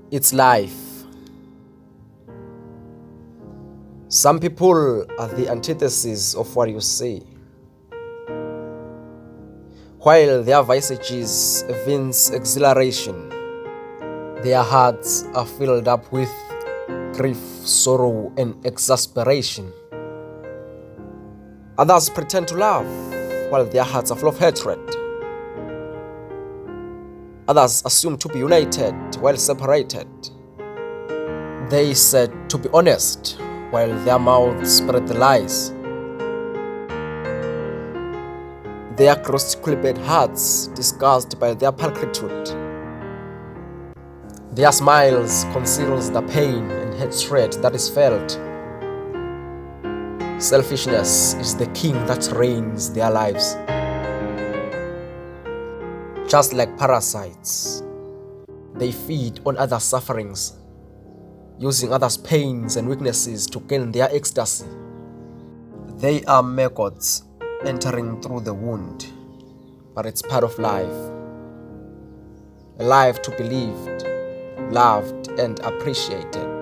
It's life. Some people are the antithesis of what you see. While their visages evince exhilaration, their hearts are filled up with grief, sorrow, and exasperation. Others pretend to love while their hearts are full of hatred. Others assume to be united while separated. They said to be honest while their mouths spread the lies. Their cross-clipped hearts disgusted by their pulchritude. Their smiles conceals the pain and hatred that is felt. Selfishness is the king that reigns their lives. Just like parasites, they feed on others' sufferings, using others' pains and weaknesses to gain their ecstasy. They are maggots entering through the wound, but it's part of life. A life to be lived, loved, and appreciated.